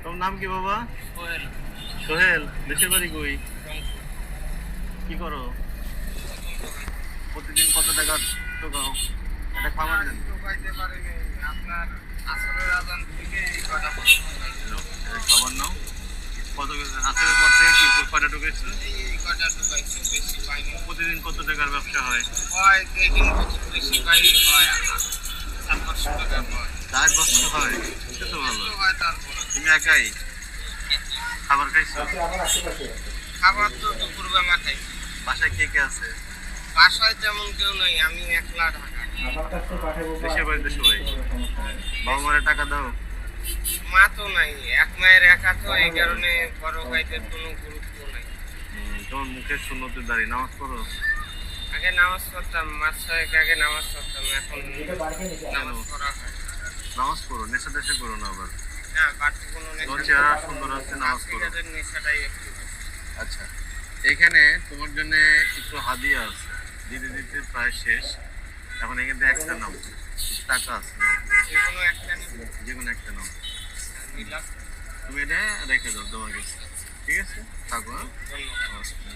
তোমার নাম কি বাবা? সোহেল। সোহেল, দেশের বাড়ি কই? রংপুর। কি করো? প্রতিদিন কত টাকা টোকাও? একটা খাবার দেন। টোকাইতে পারিনি, আপনার আসরের আজান থেকে এই কটা পর্যন্ত টোকাইছি। নাও, এই খাবার নাও। কত আসরের পর থেকে কি কয়টা টোকাইছো? এই কটা টোকাইছি, বেশি পাইনি। প্রতিদিন কত টাকার ব্যবসা হয়? হয় যেদিন বেশি পাই হয় 400-500 টাকা হয়। 4-500 হয়? সে তো ভালো। হয় তারপরে তুমি একাই খাবার খাইছো? খাবার তো দুপুরবেলা খাইছি। বাসায় কে কে আছে? বাসায় তেমন কেউ নেই, আমি একলা ঢাকা। দেশের বাড়িতে সবাই? বাবা মারে টাকা দাও? মা তো নাই, এক মায়ের একা, তো এই কারণে বড় ভাইদের কোনো গুরুত্ব নাই। তোমার মুখের সুন্নতের দাড়ি, নামাজ পড়ো? আগে নামাজ পড়তাম, মাস ছয়েক আগে নামাজ পড়তাম, এখন নামাজ পড়া হয় না। নামাজ পড়ো, নেশা টেশা করো না আবার। না, বাড়তি কোনো তোমার নেশা চেহারা নেই। সুন্দর আছে, নামাজ পড়ো। সিগারেটের নেশাটাই একটু বেশি। আচ্ছা, এখানে তোমার জন্য একটু হাদিয়া আছে, দিতে দিতে প্রায় শেষ। এখন এখান থেকে একটা নাও, কিছু টাকা আছে, যে কোনো একটা নিব। যে কোনো একটা নাও। নিলাম। তুমি এটা রেখে দাও তোমার কাছে, ঠিক আছে? থাকো, হ্যাঁ? ধন্যবাদ। নমস্কার।